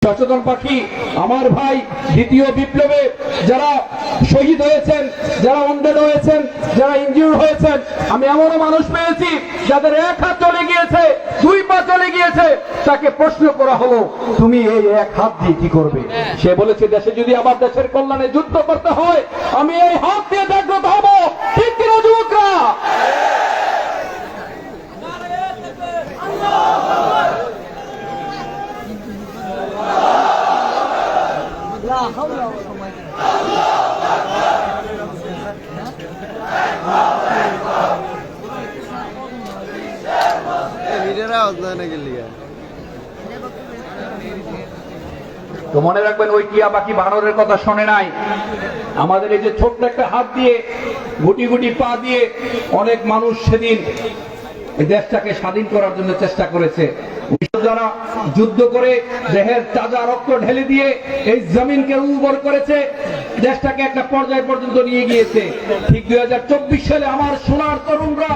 সচেতন পাখি আমার ভাই দ্বিতীয় বিপ্লবে যারা শহীদ হয়েছেন, যারা অন্ধেড হয়েছেন, যারা ইনজিউর হয়েছেন, আমি এমনও মানুষ পেয়েছি যাদের এক হাত চলে গিয়েছে, দুই পা চলে গিয়েছে, তাকে প্রশ্ন করা হলো তুমি এই এক হাত দিয়ে কি করবে? সে বলেছে দেশে যদি আমার দেশের কল্যাণে যুদ্ধ করতে হয় আমি এই হাত দিয়ে জাগ্রত হব। ঠিক কিনা যুবকরা? তো মনে রাখবেন ওই টিয়া পাখি বানরের কথা শোনে নাই। আমাদের এই যে ছোট্ট একটা হাত দিয়ে গুটি গুটি পা দিয়ে অনেক মানুষ সেদিন এই দেশটাকে স্বাধীন করার জন্য চেষ্টা করেছে। যারা যুদ্ধ করে দেহের তাজা রক্ত ঢেলে দিয়ে এই জমিনকে উর্বর করেছে, দেশটাকে একটা পর্যায় পর্যন্ত নিয়ে গিয়েছে। ঠিক 2024 সালে আমার সোনার তরুণরা,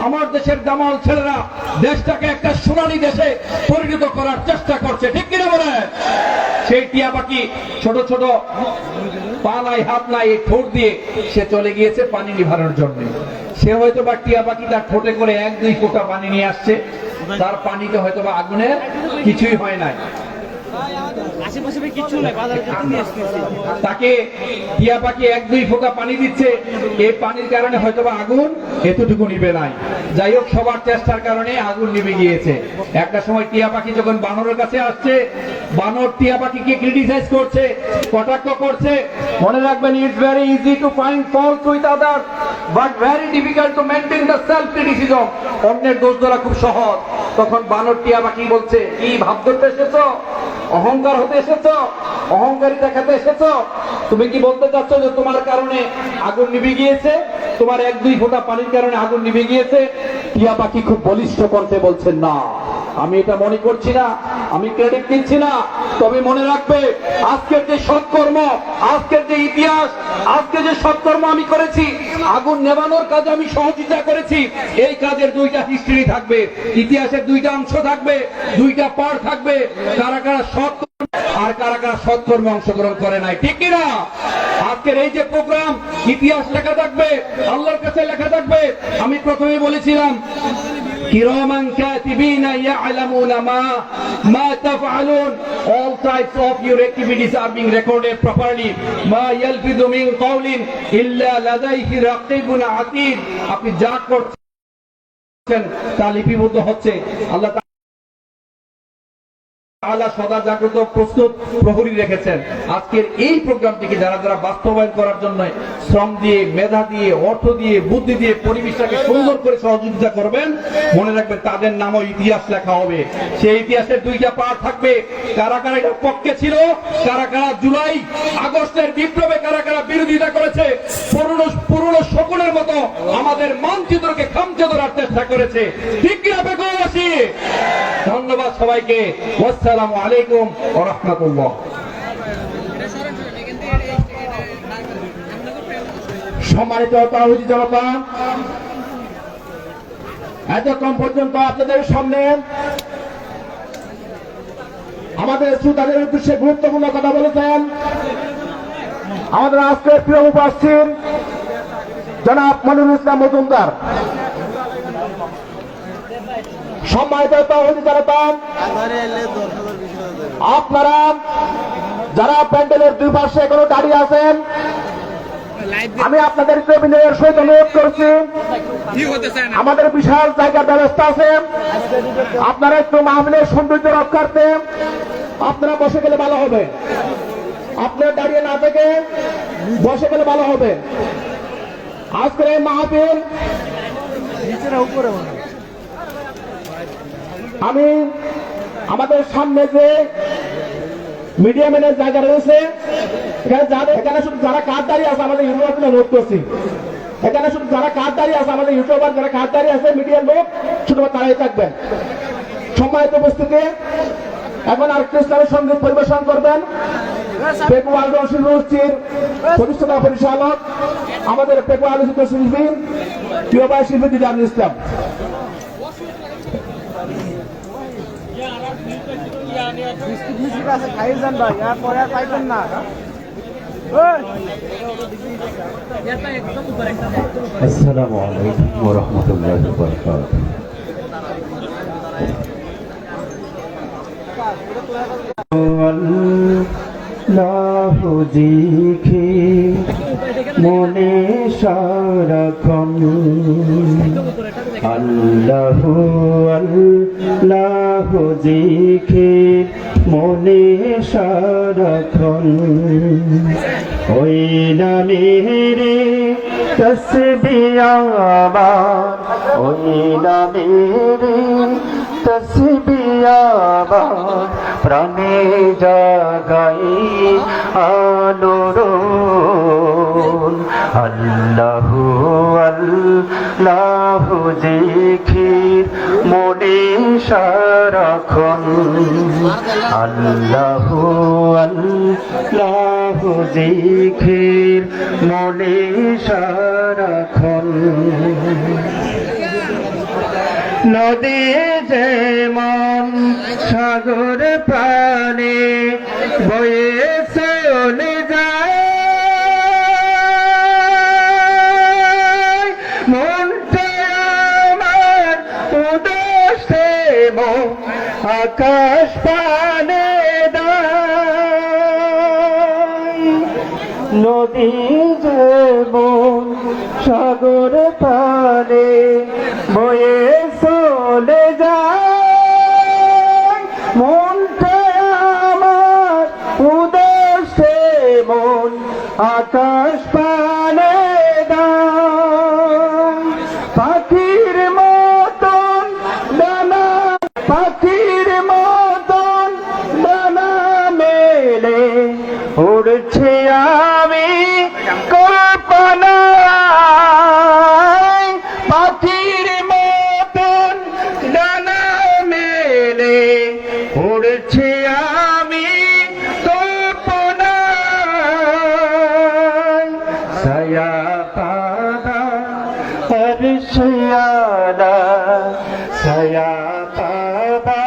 আমার দেশের দামাল ছেলেরা দেশটাকে একটা সোনালী দেশে পরিণত করার চেষ্টা করছে। ঠিক কিনা বলে? সেই টিয়া পাখি ছোট ছোট পা নাই হাত নাই এই ঠোঁট দিয়ে সে চলে গিয়েছে পানি নিভানোর জন্য। সে হয়তো বা টিয়া পাখি তার ঠোঁটে করে 1-2 ফোঁটা পানি নিয়ে আসছে, তার পানিতে হয়তো বা আগুনের কিছুই হয় নাই। তাকে টিয়া পাখি 1-2 ফোঁটা পানি দিচ্ছে, এই পানির কারণে হয়তো বা আগুন এতটুকু নিবে নাই। যাই হোক, সবার চেষ্টার কারণে আগুন নিভে গিয়েছে। একটা সময় টিয়া পাখি যখন বানরের কাছে আসছে, বানর টিয়া পাখিকে ক্রিটিসাইজ করছে, কটাক্ষ করছে। মনে রাখবেন, it's very easy to find fault with others but very difficult to maintain the self criticism. অন্যের দোষ ধরা খুব সহজ। তখন বানর টিয়া পাখি বলছে, কি ভাব ধরতে এসেছো? অহংকার হতে এসেছো? অহংকারী দেখাতে এসেছো? তুমি কি বলতে চাচ্ছ যে তোমার কারণে আগুন নিভে গিয়েছে? তোমার 1-2 ফোঁটা পানির কারণে আগুন নিভে গিয়েছে? টিয়া পাখি খুব বলিষ্ঠ কণ্ঠে বলছেন, না, আমি এটা মনে করছি না, আমি ক্রেডিট দিচ্ছি না। তবে মনে রাখবে, আজকের যে সৎকর্ম, আজকের যে ইতিহাস, আজকে যে সৎকর্ম আমি করেছি, আগুন নেভানোর কাজে আমি সহযোগিতা করেছি, এই কাজের 2টা হিস্ট্রি থাকবে, ইতিহাসের 2টা অংশ থাকবে, 2টা পার্ট থাকবে। কারা কারা সৎ আর কারা কারা সৎকর্মে অংশগ্রহণ করে নাই। ঠিক কিনা? আজকের এই যে প্রোগ্রাম, ইতিহাস লেখা থাকবে, আল্লাহর কাছে লেখা থাকবে। আমি প্রথমেই বলেছিলাম, কিরামান কাতিবিনা ইয়ালামুনা মা তাফআলুন, all types of your activities are being recorded properly, মা ইয়ালফিযু মিন কাওলিন ইল্লা লাদাইহি রাকিবুন আতীদ। আপনি যা করছেন তা লিপিবদ্ধ হচ্ছে। আল্লাহ আল্লাহ সদা জাগ্রত প্রস্তুত প্রহরী রেখেছেন। আজকের এই প্রোগ্রামটিকে যারা যারা বাস্তবায়ন করার জন্য শ্রম দিয়ে, মেধা দিয়ে, অর্থ দিয়ে, বুদ্ধি দিয়ে পরিবেশটাকে সুন্দর করে সহযোগিতা করবেন, মনে রাখবেন তাদের নামও ইতিহাস লেখা হবে। সেই ইতিহাসের 2টা পার্ট থাকবে। কারা কারা এটার পক্ষে ছিল, কারা কারা জুলাই আগস্টের বিপ্লবে কারা কারা বিরোধিতা করেছে, পুরনো শকুনের মতো আমাদের মানচিত্রকে খামচে ধরার চেষ্টা করেছে। ঠিক কিনা বেগমবাসী? ধন্যবাদ সবাইকে। আসসালামু আলাইকুম ওয়া রাহমাতুল্লাহ। সম্মানিত তাওহীদি জনতা, এতক্ষণ পর্যন্ত আপনাদের সামনে আমাদের শ্রোতাদের উদ্দেশ্যে গুরুত্বপূর্ণ কথা বলেছেন আমাদের আজকের প্রিয় উপস্থিত জনাব মনিরুল ইসলাম মজুমদার। সম্মানিত তাওহীদি জনতা, আপনারা যারা প্যান্ডেলের 2 পাশে এখনো দাঁড়িয়ে আছেন, আমি আপনাদেরকে বিনয়ের সহিত অনুরোধ করছি, আমাদের বিশাল জায়গার ব্যবস্থা আছে, আপনারা একটু মাহফিলের সৌন্দর্য রক্ষার্থে আপনারা বসে গেলে ভালো হবে। আপনারা দাঁড়িয়ে না থেকে বসে গেলে ভালো হবে। আজকের এই মাহফিল আমি আমাদের সামনে যে মিডিয়া ম্যানের জায়গা রয়েছে, এখানে শুধু যারা কাজ দাঁড়িয়ে আছে আমাদের ইউটিউবার নোট করছি, এখানে শুধু যারা কাজ দাঁড়িয়ে আছে আমাদের ইউটিউবার যারা কাজ দাঁড়িয়ে আছে মিডিয়ার লোক শুধুমাত্র তারাই থাকবেন। সম্মানিত উপস্থিতি, এখন আরেকটি ইসলামী সঙ্গীত পরিবেশন করবেন পেকুয়া শিল্পীর প্রতিষ্ঠাতা পরিচালক আমাদের পেকুয়া আলোচিত শিল্পী প্রিয় ভাই শিল্পী দিদারুল ইসলাম। বিস্কুট মিস্কুট আছে খাই যান ভাই, আর পরে আর পাইবেন না। আসসালামু আলাইকুম ওয়া রাহমাতুল্লাহি ওয়া বারাকাতুহু। আল্লাহু জিকির মনে সারাক্ষণ, আল্লাহু আল্লাহু জিকির মনে সারাক্ষণ, ওই নামেরে তসবিহ আমার, ওই নামেরে তসবিহ আমার, প্রাণে জাগাই আলোড়ন। আল্লাহু আল্লাহু জিকির মনে সারাক্ষণ, আল্লাহু আল্লাহু জিকির মনে সারাক্ষণ। নদী যেমন সাগর পানে বয়ে চলে যায়, মনটা আমার উদাস মন আকাশ পানে দায়। নদী যেমন সাগর পানে বয়ে চলে যায়, মনটা আমার উদাস মন আকাশ পানে দায়। পাখির মতন ডানা, পাখির মতন ডানা মেলে উড়ছে আমি কল্পনায়, পাখির মতন ডানা মেলে উড়ছে আমি কল্পনায়। ছায়া পাবা আরশিয়ালা, ছায়া পাবা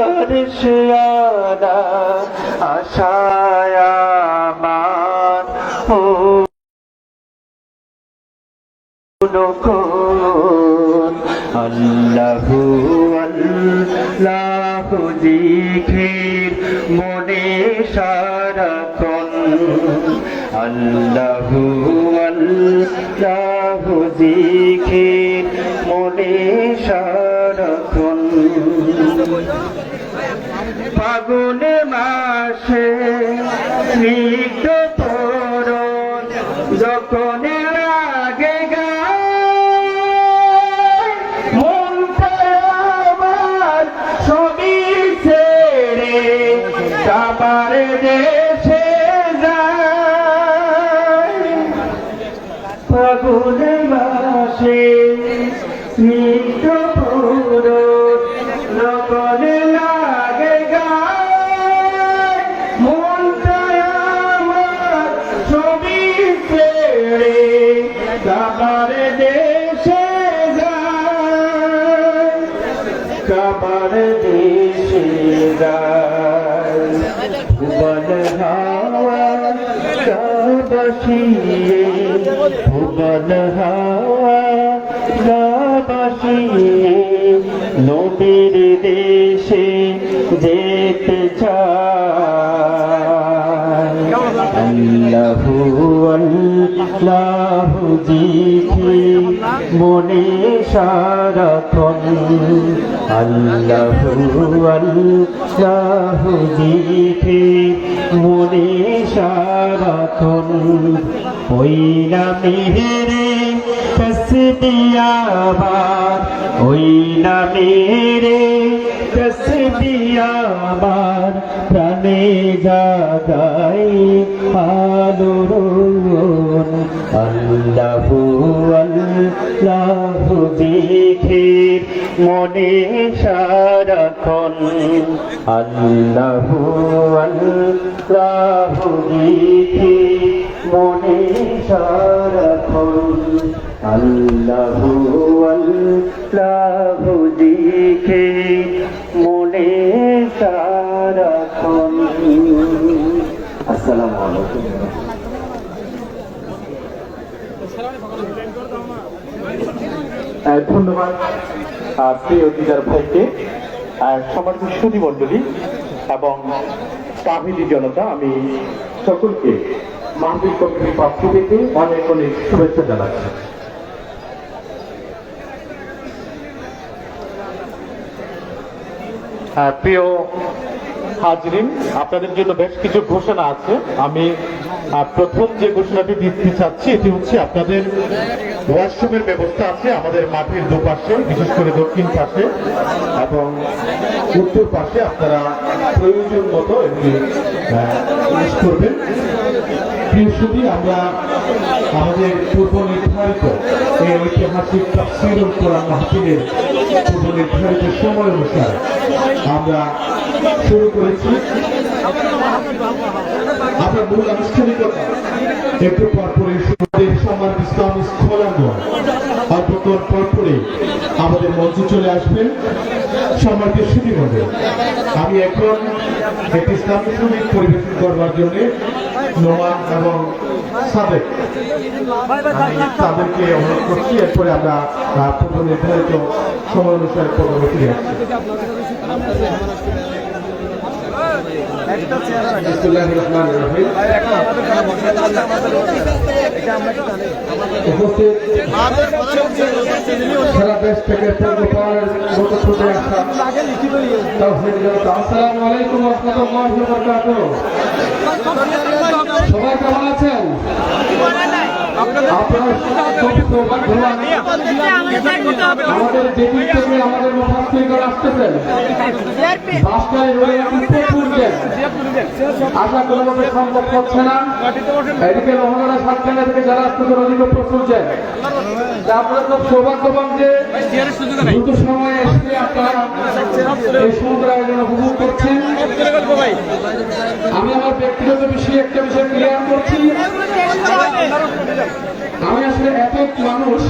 আরশিয়ালা, আশায় আমার আল্লাহু আল্লাহু জিকির মনে সারাক্ষণ, আল্লাহু আল্লাহু জিকির মনে সারাক্ষণ। ফাগুন মাসে স্নিগ্ধ পরশ যখন লাগে গায়, মনটা আমার সবই ছেড়ে আমার দেশে যায়। ফাগুন মাসে স্নিগ্ধ পরশ যখন লাগে গায়, মনটা আমার সবই ছেড়ে আমার দেশে যায়, আমার দেশে যায়। ভুবন হাওয়া গাবাসিয়ে, ভুবন হাওয়া গাবাসিয়ে নবীর দেশে যেতে চায়। আল্লাহু আল্লাহু জিকির মনে সারাক্ষণ, আল্লাহু আল্লাহু জিকির মনে সারাক্ষণ, ওই নামেরে তসবিহ আমার, ওই নামেরে তসবিহ আমার, প্রাণে জাগাই আলোড়ন। আল্লাহু আল্লাহু জিকির মনে সারাক্ষণ, আল্লাহু আল্লাহু জিকির মনে সারাক্ষণ, আল্লাহু আল্লাহু জিকির মনে সারাক্ষণ। আসসালামু আলাইকুম। ধন্যবাদ প্রিয় দিদার ভাইকে, সম্মানিত সুধী মণ্ডলী এবং তাহিদি জনতা, আমি সকলকে মাহফিল কমিটির পক্ষ থেকে অনেক অনেক শুভেচ্ছা জানাচ্ছি। প্রিয় হাজরিন, আপনাদের জন্য বেশ কিছু ঘোষণা আছে। আমি প্রথম যে ঘোষণাটি দিতে চাচ্ছি এটি হচ্ছে আপনাদের ওয়াশরুমের ব্যবস্থা আছে আমাদের মাঠের দুপাশে, বিশেষ করে দক্ষিণ পাশে এবং উত্তর পাশে। আপনারা প্রয়োজন মতো এটি ইউজ করবেন। প্রিয় সুধী, আমরা আমাদের পূর্ব নির্ধারিত এই ঐতিহাসিক তাফসীরুল কোরআন মাহফিলের পূর্ব নির্ধারিত সময় অনুসারে আমরা শুরু করেছি। আমরা মূল আনুষ্ঠানিকতা একটু পরপরে সম্মানিত ইসলামী স্কলারগণ অল্পক্ষণ পরপরে আমাদের মঞ্চে চলে আসবেন। সম্মানিত সুধীমণ্ডলী, আমি এখন একটি ইসলামী সঙ্গীত পরিবেশন করবার জন্য নোমান এবং সাবেক আমি তাদেরকে অনুরোধ করছি। এরপরে আমরা পূর্ব নির্ধারিত সময় অনুসারে পরবর্তী ফিরে আসছি। সারা দেশ থেকে আসসালামু আলাইকুম ওয়া রাহমাতুল্লাহি ওয়া বারাকাতুহু। সবাই কেমন আছেন? আমাদের যেদিন থেকে আমাদের মুফাসসিরগণ আসতেছেন, বাসটায় রয়ে প্রচুর আশা কোনোভাবে সম্ভব হচ্ছে না। এদিকে লোহাগড়া সাতখানা থেকে যারা আসতেছেন ওদিকে প্রচুর যায়। আপনারা খুব সৌভাগ্যবান যে দ্রুত সময়ে এসে আপনারা এই সমুদ্র আয়োজন উপভোগ করছেন। আমি আমার ব্যক্তিগত বিষয়ে একটা বিষয় ক্লিয়ার করছি। আমি আসলে এক এক মানুষ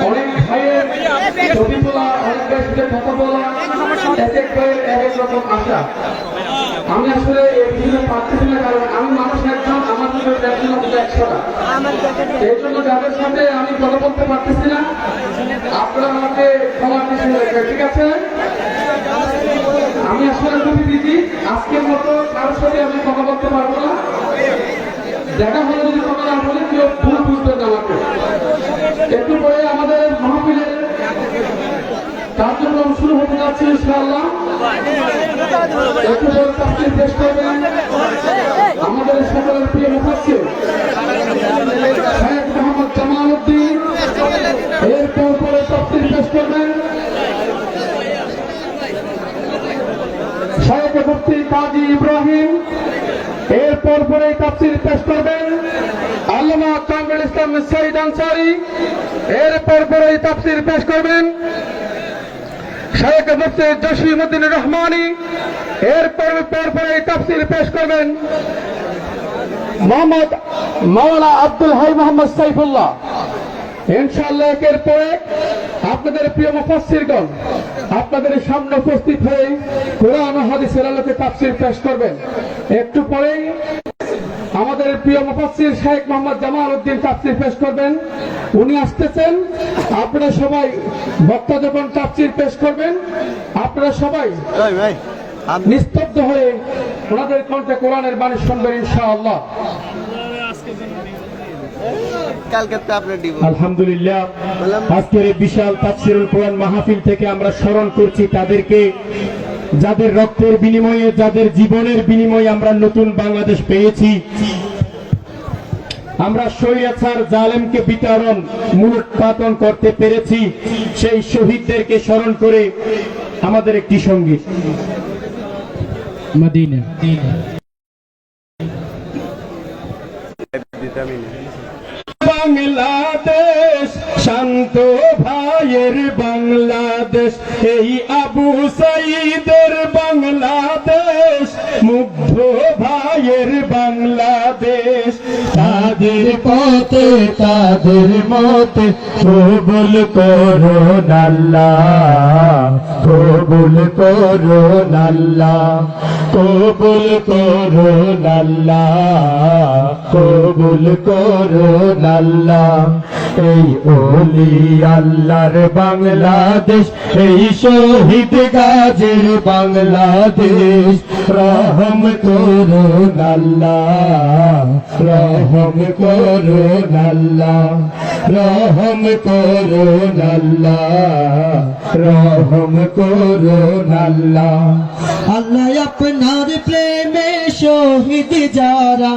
অনেক ভাইয়ের ছবি তোলা, অনেক ভাইয়ের কথা বলা, এক এক ভাইয়ের এক এক রকম আশা। আমি আসলে এই বিষয়ে পারতেছি না, কারণ আমি মানুষ একজন, আমার জন্য একজন 100টা। এই জন্য যাদের সাথে আমি কথা বলতে পারতেছি না, আপনারা আমাকে ক্ষমা দিয়ে রাখবেন, ঠিক আছে? আমি আসলে খুবই বিজি, আজকের মতো কারোর সাথে আমি কথা বলতে পারবো না। দেখা হলে যদি কথা না বলে কেউ ভুল বুঝবেন আমাকে। একটু পরে আমাদের মাহফিলের কার্যক্রম শুরু হতে যাচ্ছে ইনশাআল্লাহ। একটু পরে তাফসীর পেশ করবেন আমাদের সকলের প্রিয় মুফাসসির শাইখ মোহাম্মদ জামাল উদ্দিন। এরপর পরে তাফসীর পেশ করবেন শাইখ মুফতি কাজী ইব্রাহিম। এরপর পরে তাফসীর পেশ করবেন আল্লামা কামরুল ইসলাম সাইদ আনসারী। এরপর পরে তাফসীর পেশ করবেন শাইখ মুফতি জসিমউদ্দিন রহমানী। এরপর পরে তাফসীর পেশ করবেন মোহাম্মদ মাওলানা আব্দুল হাই মোহাম্মদ সাইফুল্লাহ। ইনশাআল্লাহ এর পরে আপনাদের প্রিয় মুফাসসিরগণ আপনাদের সামনে উপস্থিত হয়ে কোরআন ও হাদিসের আলোকে তাফসীর পেশ করবেন। একটু পরেই আমাদের প্রিয় মুফাসসির শেখ মোহাম্মদ জামাল উদ্দিন তাফসীর পেশ করবেন। উনি আসতেছেন। আপনারা সবাই বক্তা যখন তাফসীর পেশ করবেন, আপনারা সবাই নিস্তব্ধ হয়ে ওনাদের কণ্ঠে কোরআনের বাণী শুনবেন ইনশাআল্লাহ। আলহামদুলিল্লাহ, আজকের এই বিশাল তাফসীরুল কোরআন মাহফিল থেকে আমরা স্মরণ করছি তাদেরকে, যাদের রক্তের বিনিময়ে, যাদের জীবনের বিনিময়ে আমরা নতুন বাংলাদেশ পেয়েছি। আমরা স্বৈরাচার জালেমকে বিতাড়ন মূলোৎপাটন করতে পেরেছি। সেই শহীদদেরকে স্মরণ করে আমাদের একটি সঙ্গীত মদিনা। বাংলাদেশ শান্ত ভাইয়ের বাংলাদেশ, এই আবু সাইদের বাংলাদেশ, মুগ্ধ ভাইয়ের বাংলাদেশ। তাদের পথে তাদের মতে কবুল করুন আল্লাহ, কবুল করুন আল্লাহ, কবুল করুন আল্লাহ, কবুল করুন আল্লাহ। এই ওলি আল্লাহর বাংলাদেশ, এই শহীদ গাজীর বাংলাদেশ, রহম করুন আল্লাহ, রহম করুন আল্লাহ, রহম করুন আল্লাহ, রহম করুন আল্লাহ। আল্লাহ আপনার প্রেমে শহীদ যারা,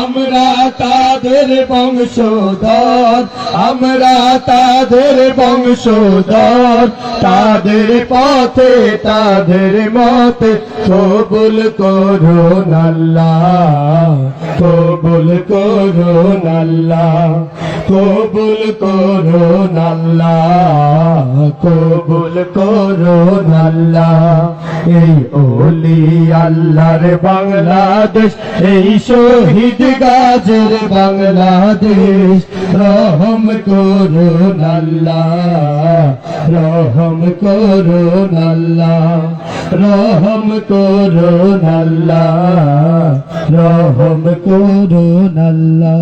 আমরা তাদের বংশধর, আমরা তাদের বংশধর, তাদের পথে তাদের মতে কবুল করুন আল্লাহ, কবুল করুন আল্লাহ, কবুল করুন আল্লাহ, কবুল করুন আল্লাহ। এই ওলি আল্লাহর বাংলাদেশ, এই শহীদ গাজীর বাংলাদেশ, রহম করুন আল্লাহ, রহম করুন আল্লাহ, রহম করুন আল্লাহ, রহম করুন আল্লাহ।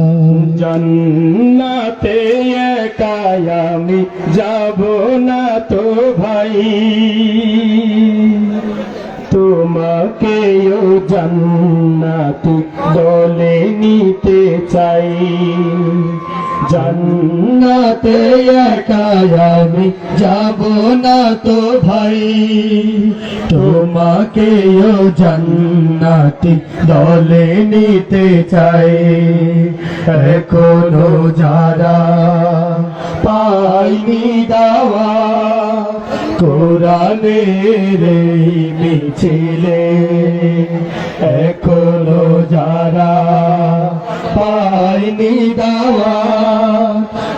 জান্নাতে একা আমি যাব না তো ভাই, তোমাকেও জান্নাতে দলে নিতে চাই। জান্নাতে একা আমি যাব না তো ভাই, তোমাকেও জান্নাতে দলে নিতে চাই। এখনো যারা পাইনি দাওয়া কোরআনের এই মিছিলে, এখনো যারা পাইনি দাওয়া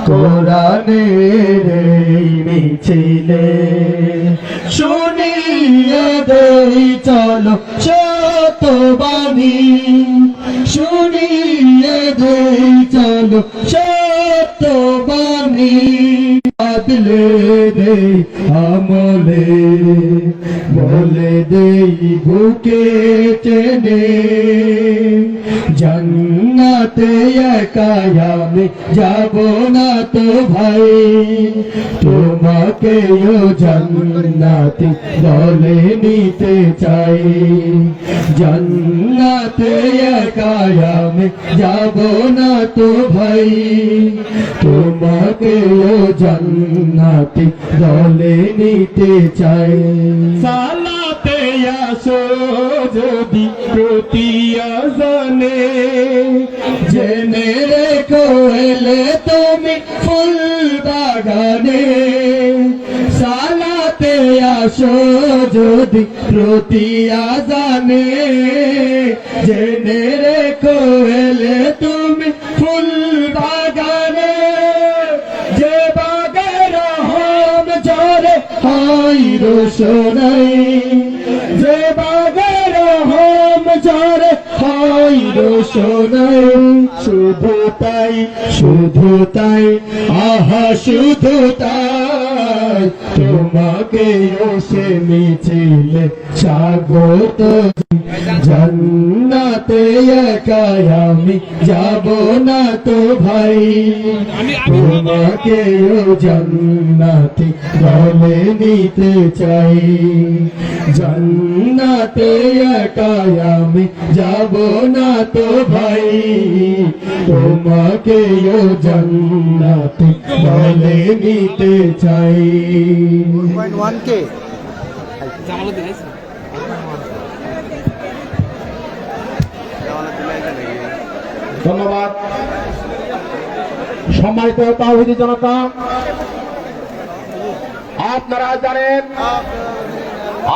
কোরআনের এই মিছিলে, শুনিয়ে দেই চলো শত বাণী, শুনিয়ে দেই চলো শত বাণী। বদলে দে আমলে, বলে দেই বুকে টেনে, জান্নাতে একা আমি যাব না তো ভাই, তোমাকেও জান্নাতে দলে নিতে চাই। জান্নাতে একা আমি যাব না তো ভাই, তোমাকেও জান্নাতে দলে নিতে চাই। সালাতে আসো যদি প্রতি আযানে, জেনে রেখো এলে তুমি ফুল বাগানে। সালাতে আসো যদি প্রতি আযানে, জেনে রেখো এলে তুমি ফুল বাগানে। যে বাগে রহম ঝরে হয় রোশনাই, যে বাগে রহম ঝরে হয় রোশনাই। শুধু তাই, শুধু তাই, আহা শুধু তাই, তোমাকে সে মিছিলে স্বাগত। জান্নাতে একা আমি যাব না তো ভাই, তোমাকেও জান্নাতে দলে নিতে চাই। জান্নাতে একা আমি যাব না তো ভাই, তোমাকেও জান্নাতে দলে নিতে চাই। 1.1K ধন্যবাদ। সম্মানিত তাওহীদি জনতা, আপনারা জানেন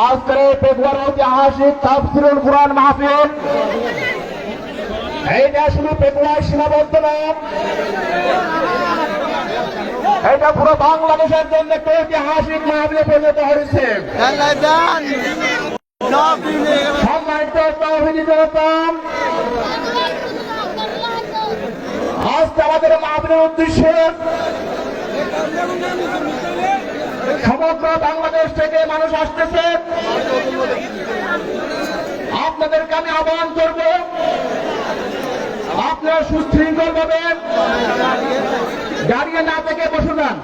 আজকের ফেব্রুয়ারি ঐতিহাসিক তাফসীরুল কুরআন মাহফিল, এইটা শুধু পেপুরায় সীমাবদ্ধ নয়, এটা পুরো বাংলাদেশের জন্য একটা ঐতিহাসিক মাহফিলে পরিণত হয়েছে। সম্মানিত তাওহীদি জনতা, মাহফিলের উদ্দেশ্যে সমগ্র বাংলাদেশ থেকে মানুষ আসতেছে। আপনাদেরকে আমি আহ্বান করব, আপনারা সুশৃঙ্খল ভাবে দাঁড়িয়ে না থেকে বসে যান।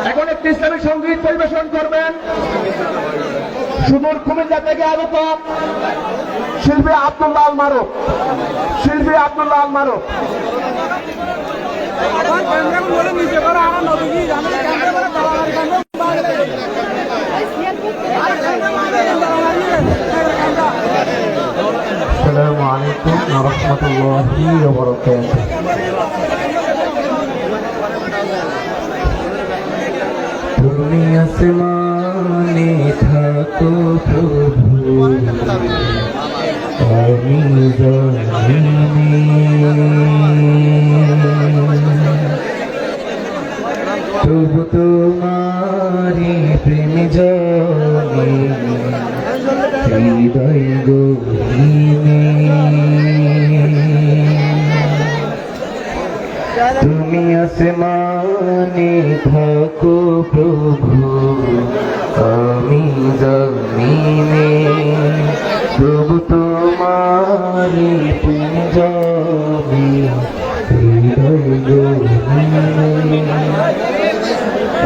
এখন একটি ইসলামিক সঙ্গীত পরিবেশন করবেন সুদূর কুমিল্লা থেকে আগত শিল্পী আব্দুল্লাহ আল মারুফ। শিল্পী আব্দুল্লাহ আল মারুফ। السلام عليكم ورحمة الله وبركاته. তুমি আসমানে থাকো প্রভু, আমি জমিনে। তবু তোমারি প্রেম জমে হৃদয় গহীনে। তুমি আসমানে থাকো প্রভু, আমি জমিনে। তবু তোমারি প্রেম জমে হৃদয় গহীনে।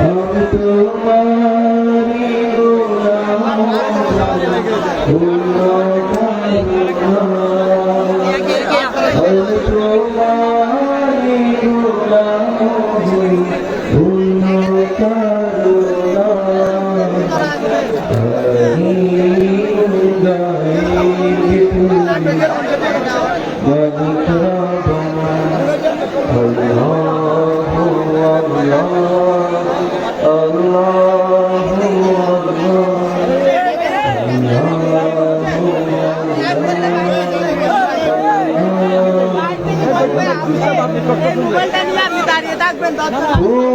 আমি তোমারি গোলাম,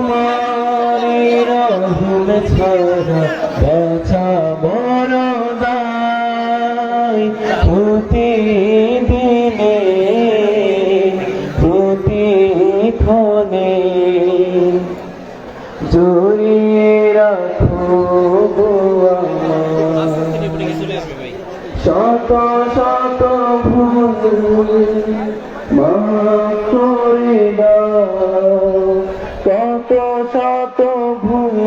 তোমারি রহম ছাড়া বাঁচা বড় দায়। প্রতিদিনে প্রতিক্ষণে জড়িয়ে রাখো গো আমায়। শত শত ভুল মাফ করে দাও, কত শত ভুল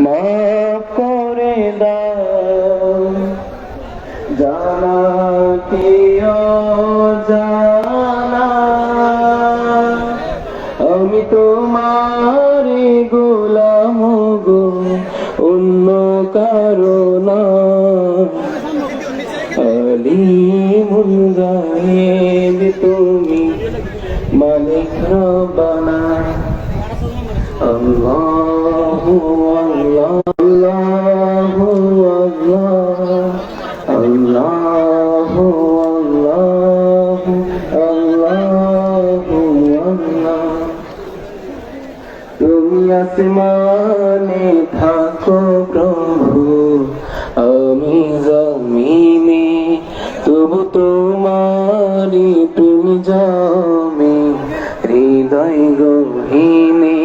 মাফ করে দাও। জানা কি অজানা, আমি তোমার গোলাম গো, অন্য কারো না। আলিমুল গায়েব তুমি, মালিক রব্বানা। আল্লাহু আল্লাহ, আল্লাহু আল্লাহ, আল্লাহু আল্লাহ, আল্লাহু আল্লাহ। তুমি আসমানে থাকো প্রভু, আমি জমিনে। তবু তোমারি প্রেম জমে হৃদয় গহীনে।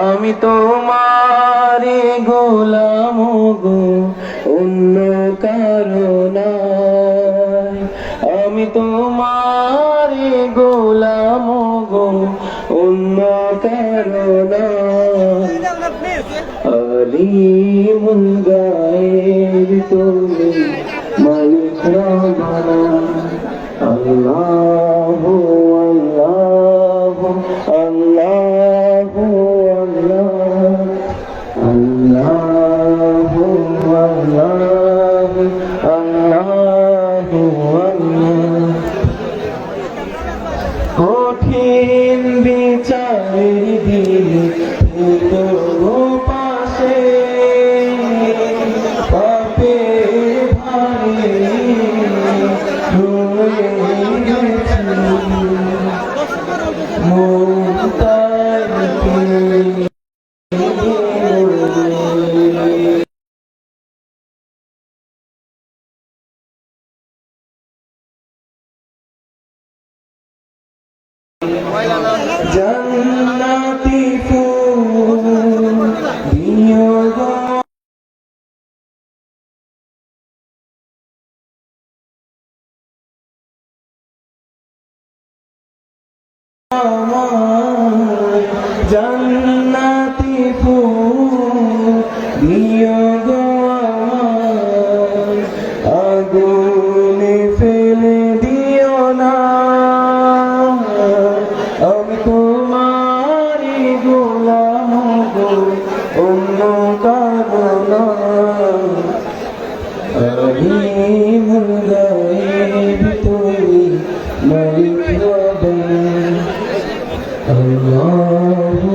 আমি তোমারি গোলাম গো, অন্য কারো নাই। আমি তোমারি গোলাম গো, অন্য কারো নাই। আলিমুল গায়েব তুমি, মালিক রব্বানা। আল্লাহু আল্লাহু, আল্লাহু আল্লাহ, আল্লাহু আল্লাহ, আল্লাহু আল্লাহ। কঠিন বিচারের দিনে তোর পাশে পাপের ভারে রয়ে গেছি। জান্নাতি ফুল দিও গো আমায়, জান্নাতি ফুল দিও গো আমায়, আগুনে ফেলে দিও না, আমি তোমারই গোলাম গো, অন্য কারো না। আলিমুল গায়ব তুমি মালিক রবের, আল্লাহু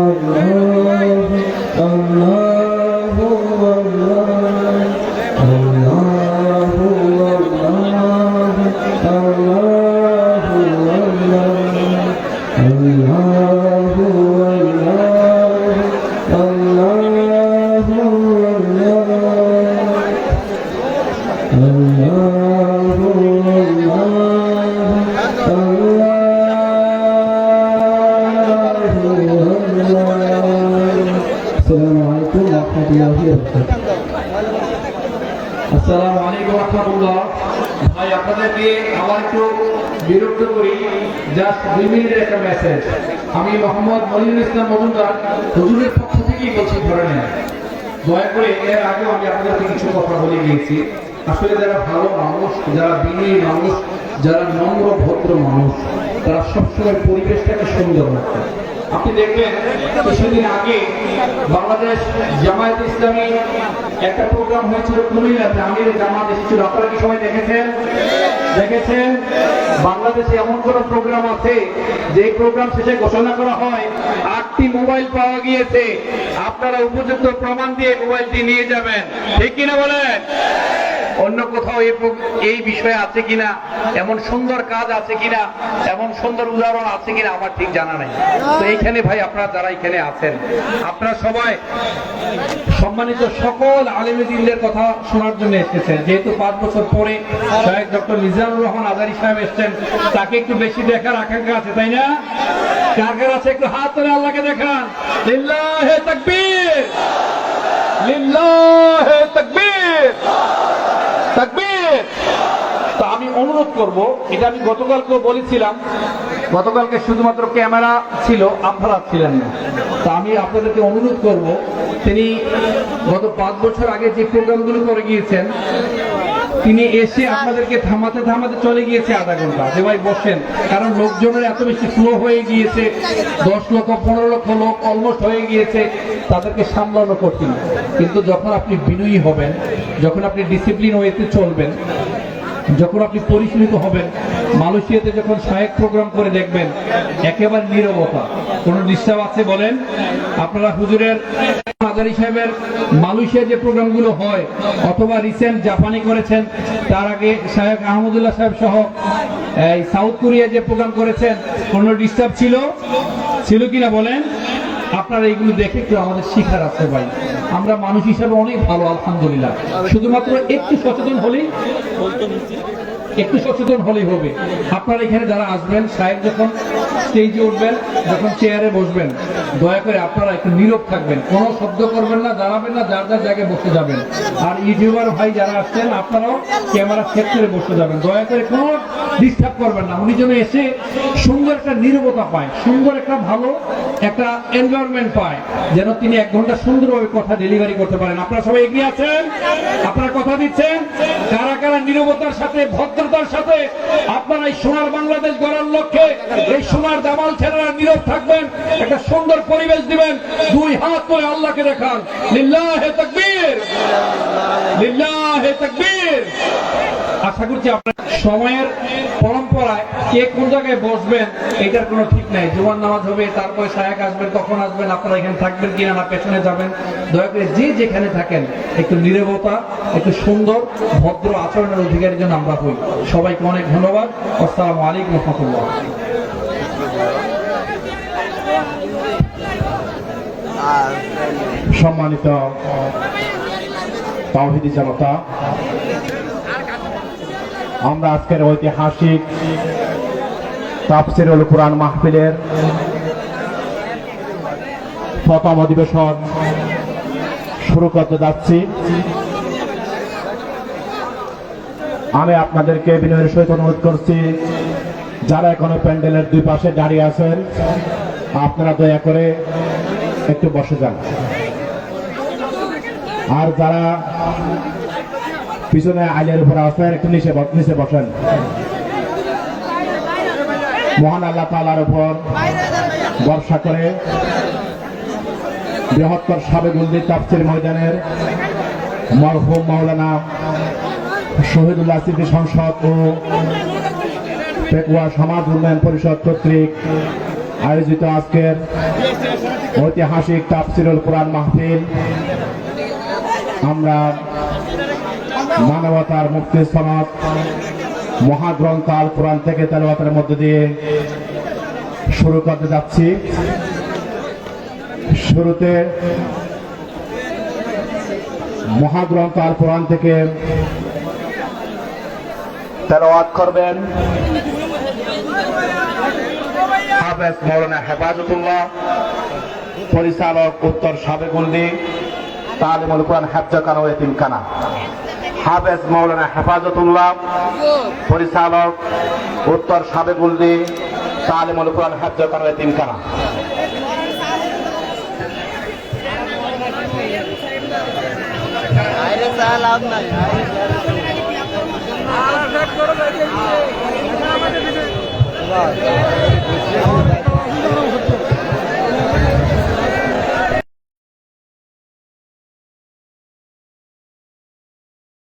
আল্লাহ, আল্লাহু আল্লাহ, আল্লাহু আল্লাহ, আল্লাহু আল্লাহ, আল্লাহু আল্লাহ, আল্লাহু আসসালামু আলাইকুম ওয়া রাহমাতুল্লাহ। ভাই আপনাদেরকে আবার একটু বিরক্ত করি, জাস্ট 2 মিনিটের একটা মেসেজ। আমি মোহাম্মদ মনিরুল ইসলাম মজুমদার হুজুরের পক্ষ থেকেই বলছি, ধরে নেন। দয়া করে, এর আগেও আমি আপনাদেরকে কিছু কথা বলে গিয়েছি। আসলে যারা ভালো মানুষ, যারা বিনয়ী মানুষ, যারা নম্র ভদ্র মানুষ, তারা সবসময় পরিবেশটাকে সুন্দর রাখে। আপনি দেখবেন কিছুদিন আগে বাংলাদেশ জামায়াত ইসলামী একটা প্রোগ্রাম হয়েছিল কুমিল্লাতে, আমির জামাত এসেছিল। আপনারা কি সবাই দেখেছেন? বাংলাদেশে এমন কোন প্রোগ্রাম আছে যে প্রোগ্রাম শেষে ঘোষণা করা হয় 8টি মোবাইল পাওয়া গিয়েছে, আপনারা উপযুক্ত প্রমাণ দিয়ে মোবাইলটি নিয়ে যাবেন, ঠিক কিনা বলেন? অন্য কোথাও এই বিষয়ে আছে কিনা, এমন সুন্দর কাজ আছে কিনা, এমন সুন্দর উদাহরণ আছে কিনা আমার ঠিক জানা নাই। তো এইখানে ভাই আপনারা যারা এখানে আছেন, আপনারা সবাই সম্মানিত সকল আলেমুদ্দিনদের কথা শোনার জন্য এসেছেন। যেহেতু 5 বছর পরে শায়েখ ডক্টর মিজানুর রহমান আজারী সাহেব এসেছেন, তাকে একটু বেশি দেখার আকাঙ্ক্ষা আছে, তাই না? কার কার আছে একটু হাত তুলে আল্লাহকে দেখান। লিল্লাহে তাকবীর, লিল্লাহে তাকবীর, তাকবীর। তো আমি অনুরোধ করব, এটা আমি গতকালকেও বলেছিলাম, গতকালকে শুধুমাত্র ক্যামেরা ছিল, আপনারা ছিলেন না। তা আমি আপনাদেরকে অনুরোধ করব, তিনি গত 5 বছর আগে যে প্রোগ্রামগুলো করে গিয়েছেন, তিনি এসে আপনাদেরকে থামাতে থামাতে চলে গিয়েছে আধা ঘন্টা, যে ভাই বসেন, কারণ লোকজনের এত বেশি ফ্লো হয়ে গিয়েছে, 10 লক্ষ 15 লক্ষ লোক অলমোস্ট হয়ে গিয়েছে, তাদেরকে সামলানো কঠিন। কিন্তু যখন আপনি বিনয়ী হবেন, যখন আপনি ডিসিপ্লিন ওয়েতে চলবেন, যখন আপনি পরিচালিত হবেন, মালয়েশিয়াতে যখন শায়েখ প্রোগ্রাম করে দেখবেন একেবারে নীরবতা, কোনো ডিস্টার্ব আছে বলেন? আপনারা হুজুরের আজারী সাহেবের মালয়েশিয়া যে প্রোগ্রামগুলো হয়, অথবা রিসেন্ট জাপানি করেছেন, তার আগে শায়েখ আহমদুল্লাহ সাহেব সহ এই সাউথ কোরিয়া যে প্রোগ্রাম করেছেন, কোনো ডিস্টার্ব ছিল কিনা বলেন? আপনারা এইগুলো দেখে একটু আমাদের শিখার আছে ভাই। আমরা মানুষ হিসাবে অনেক ভালো, আলহামদুলিল্লাহ। শুধুমাত্র একটু সচেতন হলেই হবে। আপনারা এখানে যারা আসবেন, সাহেব যখন স্টেজে উঠবেন, যখন চেয়ারে বসবেন, দয়া করে আপনারা একটু নীরব থাকবেন, কোনো শব্দ করবেন না, দাঁড়াবেন না, যার যার জায়গায় বসে যাবেন। আর ইউটিউবার ভাই যারা আসছেন, আপনারাও ক্যামেরা সেট করে বসে যাবেন, দয়া করে কোনো ডিস্টার্ব করবেন না। উনি যেন এসে সুন্দর একটা নীরবতা পায়, সুন্দর একটা ভালো একটা এনভায়রনমেন্ট পায়, যেন তিনি 1 ঘন্টা সুন্দরভাবে কথা ডেলিভারি করতে পারেন। আপনারা সবাই এগিয়ে আছেন? আপনারা কথা দিচ্ছেন? কারা কারা নীরবতার সাথে, ভদ্রতার সাথে আপনারা এই সোনার বাংলাদেশ গড়ার লক্ষ্যে, এই সোনার দামাল ছেলেরা নীরব থাকবেন, একটা সুন্দর পরিবেশ দিবেন, 2 হাত করে আল্লাহকে দেখান, লিল্লাহে তাকবীর, লিল্লাহে তাকবীর। আশা করছি আপনার সময়ের পরম্পরায় কে কোন জায়গায় বসবেন এটার কোনো ঠিক নাই। জুমার নামাজ হবে, তারপরে শায়েখ আসবেন, কখন আসবেন, আপনারা এখানে থাকবেন কিনা, না পেছনে যাবেন, দয়া করে যে যেখানে থাকেন একটু নীরবতা, একটু সুন্দর ভদ্র আচরণের অধিকারীর জন্য আমরা হই। সবাইকে অনেক ধন্যবাদ। আসসালামু আলাইকুম ওয়া রাহমাতুল্লাহ। সম্মানিত তাওহীদি জনতা, আমরা আজকের ঐতিহাসিক তাফসীরুল কুরআন মাহফিলের প্রথম অধিবেশন শুরু করতে যাচ্ছি। আমি আপনাদেরকে বিনয়ের সহিত অনুরোধ করছি, যারা এখনো প্যান্ডেলের দুই পাশে দাঁড়িয়ে আছেন, আপনারা দয়া করে একটু বসে যান। আর যারা পিছনে আইলের উপর আছেন, একটু নিচে বসেন। মহান আল্লাহ তাআলার উপর ভরসা করে বৃহত্তর সাবেগুন্দি তাফসীর ময়দানের মরহুম মাওলানা শহীদুল্লাহ স্মৃতি সংসদ ও পেকুয়া সমাজ উন্নয়ন পরিষদ কর্তৃক আয়োজিত আজকের ঐতিহাসিক তাফসীরুল কুরআন মাহফিল আমরা মানবতার মুক্তির সনদ মহাগ্রন্থ আল কোরআন থেকে তেলাওয়াতের মধ্যে দিয়ে শুরু করতে যাচ্ছি। শুরুতে মহাগ্রন্থ আল কোরআন থেকে তেলাওয়াত করবেন হাফেজ মাওলানা হেফাজতুল্লাহ, পরিচালক উত্তর সাবেগুন্দি তালিমুল কোরআন হেফজখানা ও এতিমখানা। হাফেজ মাওলানা হেফাজতুল্লাহ, পরিচালক উত্তর সাবেগুন্দি তালিমুল কোরআন হেফজখানা ও এতিমখানা। লাভ নাই